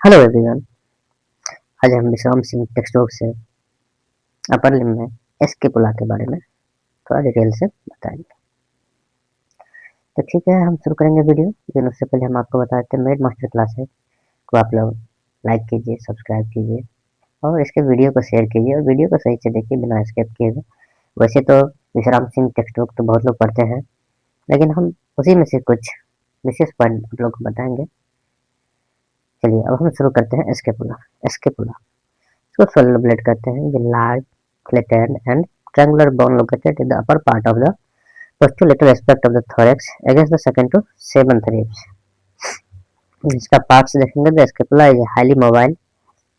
Hello everyone. आज हम विश्राम सिंह टेक्स्ट बुक से अपर लिम्ब में एस्केपुला के बारे में थोड़ा डिटेल से बताएंगे। तो ठीक है, हम शुरू करेंगे वीडियो। लेकिन उससे पहले हम आपको बता देते हैं मेड मास्टर क्लासेस को आप लोग लाइक कीजिए, सब्सक्राइब कीजिए और इसके वीडियो को शेयर कीजिए और वीडियो को सही से देखिए बिना स्किप किए हुए। वैसे तो विश्राम सिंह टेक्स्ट बुक तो बहुत लोग पढ़ते हैं, लेकिन हम उसी में से कुछ विशेष पॉइंट आप लोग को बताएंगे। चलिए अब हम शुरू करते हैं एस्केपुला। एस्केपुला इसको सोलर ब्लेड कहते हैं। ये large flattened and triangular bone located in the upper part of the postulateral aspect of the thorax against the second to seventh ribs. इसका पार्ट्स देखेंगे तो scapula is highly mobile,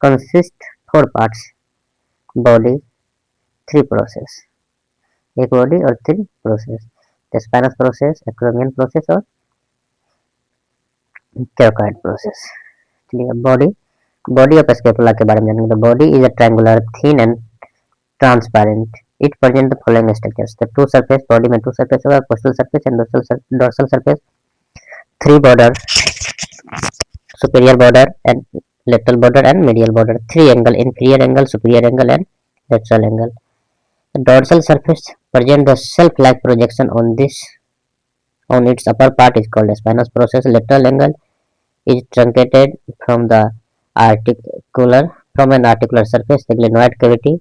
consist four parts, body, three process, एक body और three process, spinous process, acromion process और कैरोकाइड process. चलिए body body of scapula के बारे में जानेंगे। तो body is a triangular, thin and transparent. It present the following structures: the two surface, body में two surface होगा, costal surface and dorsal surface, three border, superior border and lateral border and medial border, three angle, inferior angle, superior angle and lateral angle. The dorsal surface present the self-like projection on its upper part is called spinous process. Lateral angle is truncated from an articular surface, the glenoid cavity.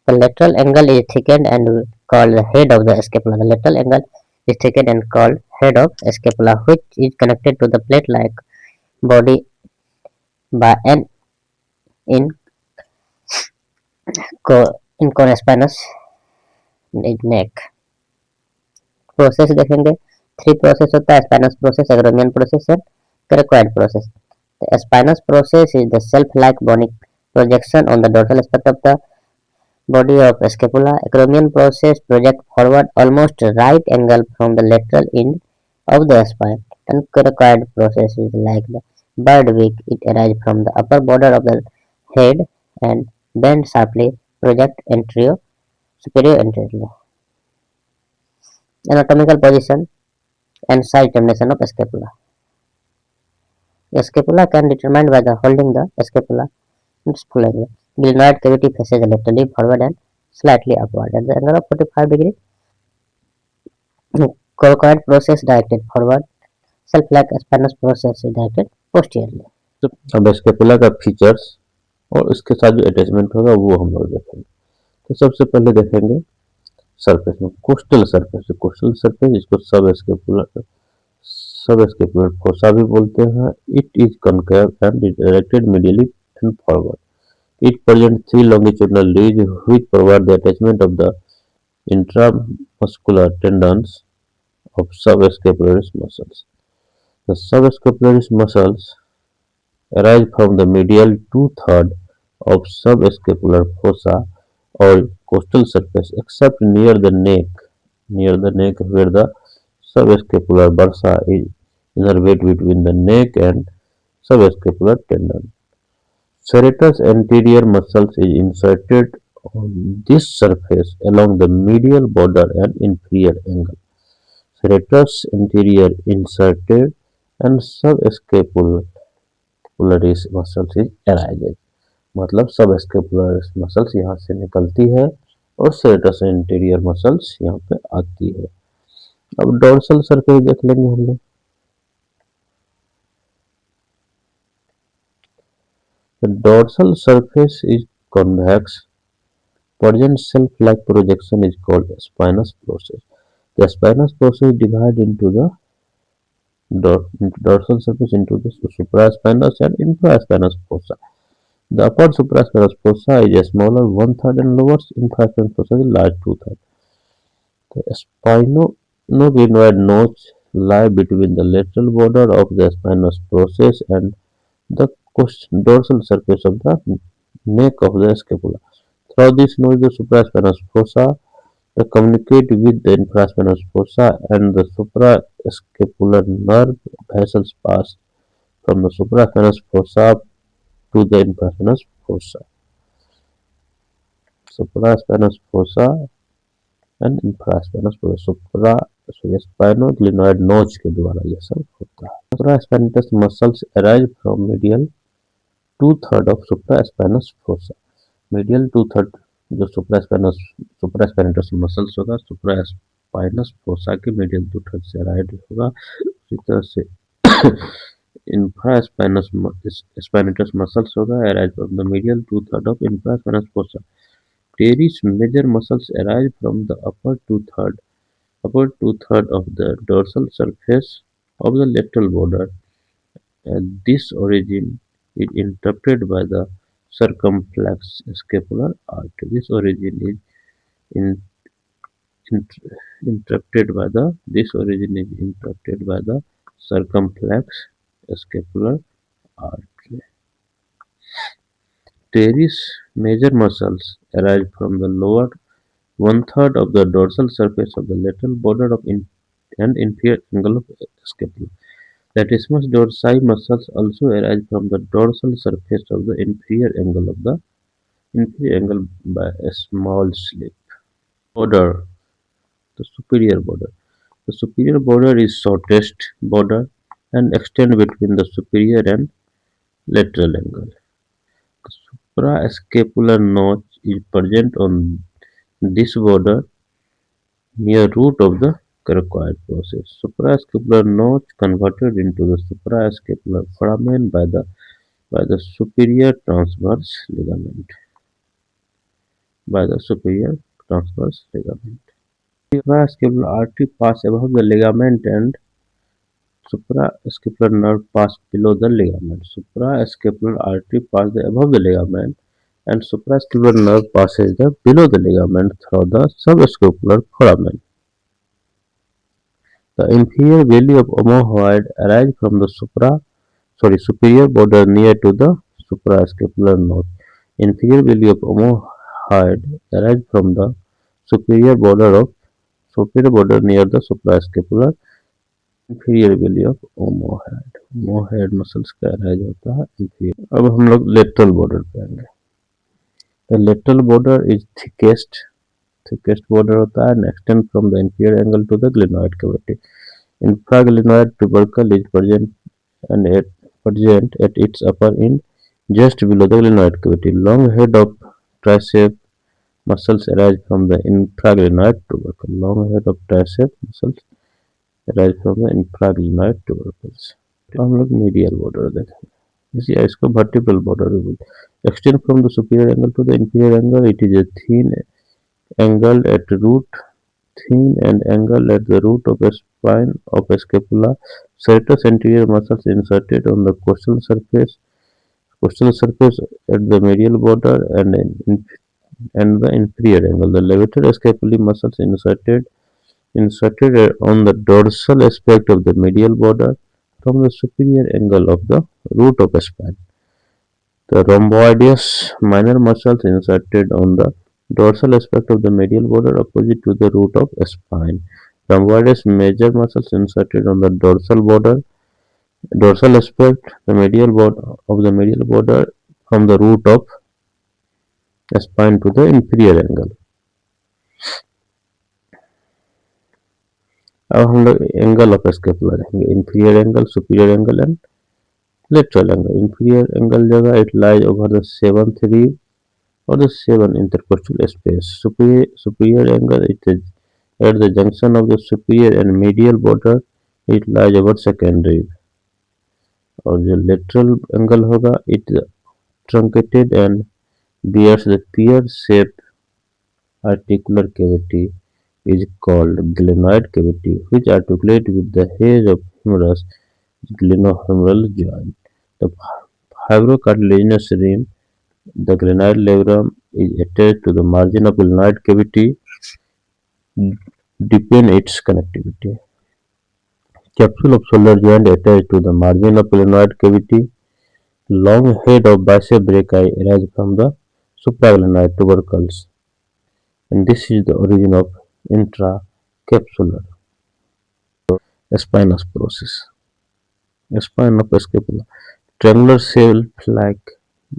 The lateral angle is thickened and called the head of the scapula. The lateral angle is thickened and called head of scapula, which is connected to the plate-like body by an inconspinous neck. Process देखेंगे, three process होता है: spinous process, acromion process and coracoid process. The spinous process is the self-like bony projection on the dorsal aspect of the body of scapula. Acromion process project forward almost right angle from the lateral end of the spine. And coracoid process is like the bird wing. It arises from the upper border of the head and bend sharply, project superior anterior. Anatomical position and size termination of scapula. The scapula can be determined by the holding the scapula in its full angle. Glenoid cavity faces laterally forward and slightly upward at the angle of 45 degree. Coracoid process directed forward. Self-like spinous process is directed posteriorly. अब scapula का features और इसके साथ जो attachment होगा वो हम लोग देखेंगे। तो सबसे पहले देखेंगे सरफेस में कोस्टल सरफेस। कोस्टल सरफेस इसको सब स्केपुलर फोसा भी बोलते हैं। It is concave and directed medially and forward. It presents three longitudinal ridges which provide the attachment of the intramuscular tendons of subscapularis muscles. The subscapularis muscles arise from the medial two-thirds of subscapular fossa or costal surface, except near the neck where the subscapular bursa is innervated between the neck and subscapular tendon. Serratus anterior muscles is inserted on this surface along the medial border and inferior angle. Serratus anterior inserted and subscapularis muscles is arises. मतलब subscapularis muscles यहाँ से निकलती है और serratus interior muscles यहाँ पे आती है. अब डोर्सल सरफेस देख लेंगे हम लोग. The dorsal surface is convex. Present self-like projection is called spinous process. The spinous process divides into the dorsal surface into the supraspinous and infraspinous fossa. The upper supraspinous fossa is a smaller one-third and lower infraspinous fossa is large two-third. The spinoglenoid notch lie between the lateral border of the spinous process and the dorsal surface of the neck of the scapula. Through this notch, the supraspinous fossa communicate with the infraspinous fossa and the suprascapular nerve vessels pass from the supraspinous fossa to the infraspinous fossa. Supraspinous fossa and infraspinous fossa 2/3 of supraspinous fossa. Medial 2/3 जो सुप्रास्पाइनटस muscles होगा सुप्रास्पाइनस fossa के medial 2/3 से right होगा। उसी तरह से infraspinous spinatus muscles होगा arise from the medial 2/3 of infraspinous fossa. Teres major muscles arise from the upper two-third of the dorsal surface of the lateral border. This origin is interrupted by the circumflex scapular artery. This origin is in, interrupted by the circumflex scapular artery. Teres major muscles arise from the lower one-third of the dorsal surface of the lateral border of and inferior angle of scapula. Latissimus dorsi muscles also arise from the dorsal surface of the inferior angle by a small slip. Border, the superior border. The superior border is shortest border and extend between the superior and lateral angle. The suprascapular notch is present on this border near root of the coracoid process. Suprascapular notch converted into the suprascapular foramen by the superior transverse ligament. Suprascapular artery pass above the ligament and suprascapular nerve pass below the ligament. Suprascapular artery pass above the ligament and suprascapular nerve passes below the ligament through the subscapular foramen. The inferior valley of omohyoid arises from the superior border near to the suprascapular notch. Inferior valley of omohyoid arises from the superior border near the suprascapular. inferior valley of omohyoid muscles का arise होता है inferior. अब हम लोग lateral border पे आएंगे. The lateral border is thickest border होता है and extend from the inferior angle to the glenoid cavity. Infraglenoid tubercle is present at its upper end just below the glenoid cavity. Long head of tricep muscles arise from the infraglenoid tubercle. Long head of tricep muscles arise from the infraglenoid tubercles. तो हम लोग medial border देखेंगे. इसको vertebral border भी बोलते हैं. Extend from the superior angle to the inferior angle. It is a thin and angle at the root of a spine of a scapula. Serratus anterior muscles inserted on the costal surface at the medial border and the inferior angle. The levator scapulae muscles inserted on the dorsal aspect of the medial border from the superior angle of the root of a spine. The rhomboideus minor muscles inserted on the dorsal aspect of the medial border opposite to the root of a spine. Rhomboideus major muscles inserted on the dorsal aspect of the medial border from the root of a spine to the inferior angle. अब हम लोग angle of scapula देखेंगे. inferior angle, superior angle and lateral angle. Inferior angle जगह it lies over the 7th rib or the 7 intercostal space. Superior angle it is at the junction of the superior and medial border. It lies over 2nd rib. और जो lateral angle होगा it truncated and bears the pear-shaped articular cavity is called glenoid cavity, which articulate with the edge of humerus glenohumeral joint. The fibrocartilaginous rim, the glenoid labrum, is attached to the margin of glenoid cavity, deepen its connectivity. Capsule of shoulder joint attached to the margin of glenoid cavity. Long head of bicep brachii arise from the supraglenoid tubercles, and this is the origin of intracapsular spinous process. Spine of scapula. Triangular shelf-like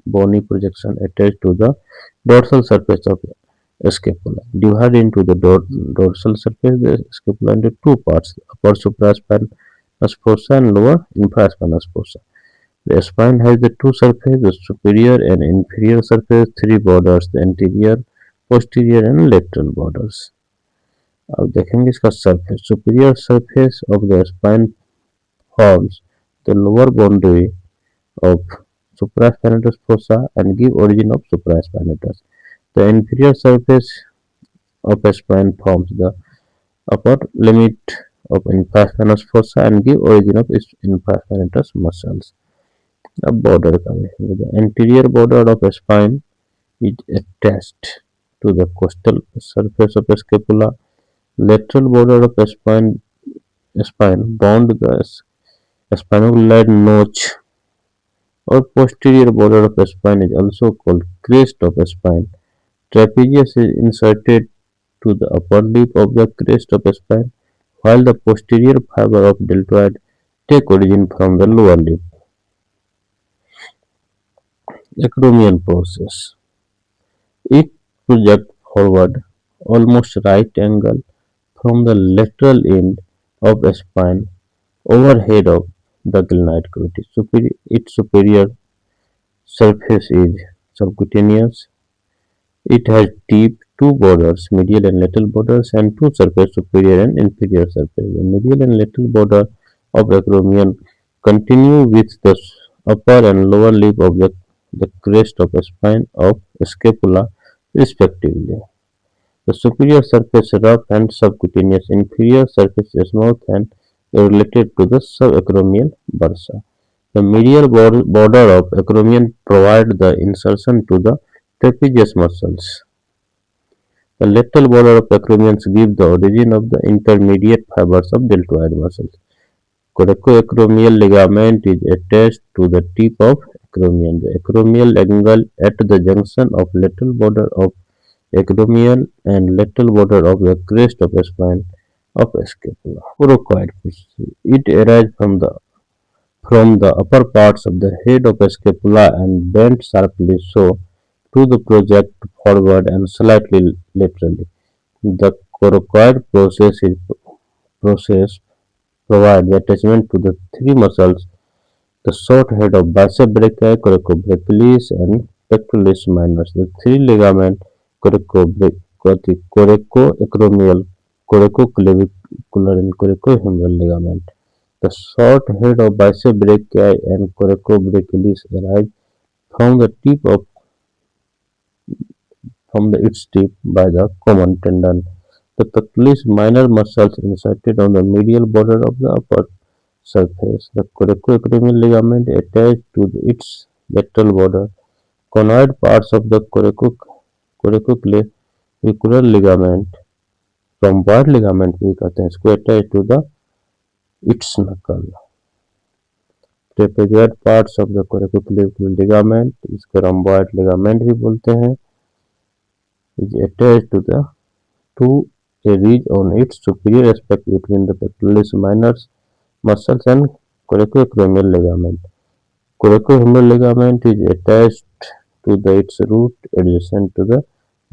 bony projection attached to the dorsal surface of scapula. Divided into the dorsal surface the scapula into two parts: upper supraspinous fossa and lower infraspinous fossa. The spine has the two surfaces, the superior and inferior surface, three borders, the anterior, posterior and lateral borders. अब देखेंगे इसका surface. Superior surface of the spine forms the lower boundary of supraspinatus fossa and give origin of supraspinatus. The inferior surface of a spine forms the upper limit of infraspinous fossa and give origin of infraspinatus muscles. अब border का देखेंगे. The anterior border of a spine is attached to the costal surface of a scapula. Lateral border of a spine bound the spinoglide notch or posterior border of a spine is also called crest of a spine. Trapezius is inserted to the upper lip of the crest of a spine, while the posterior fiber of deltoid take origin from the lower lip. Acromion process. It projects forward almost right angle from the lateral end of a spine overhead of the glenoid cavity. Its superior surface is subcutaneous. It has deep two borders, medial and lateral borders, and two surfaces, superior and inferior surface. The medial and lateral border of acromion continue with the upper and lower lip of the crest of the spine of scapula, respectively. The superior surface rough and subcutaneous, inferior surface smooth and related to the subacromial bursa. The medial border of acromion provides the insertion to the trapezius muscles. The lateral border of acromions give the origin of the intermediate fibers of deltoid muscles. Coracoacromial ligament is attached to the tip of acromion. The acromial angle at the junction of lateral border of acromion and lateral border of the crest of the spine of scapula. Coracoid. It arises from the upper parts of the head of scapula and bend sharply so to the project forward and slightly laterally. The coracoid process provides attachment to the three muscles, the short head of bicep brachii, coracobrachialis, and pectoralis minor. The three ligaments coracoacromial, coracoclavicular, and coracohumeral ligament. The short head of bicep brachii and coracobrachialis arise from the its tip by the common tendon. The pectoralis minor muscles inserted on the medial border of the upper surface. The coracoacromial ligament attached to its lateral border. Conoid parts of the coracoclavicular ligament, rhomboid ligament भी कहते हैं इसको, attached to the its knuckle. Trapezoid parts of the coracoclavicular ligament, इसको rhomboid ligament भी बोलते हैं, is attached to a ridge on its superior aspect between the pectoralis minor muscles and coracoacromial ligament. Coracohumeral ligament is attached to its root adjacent to the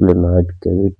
glenoid cavity.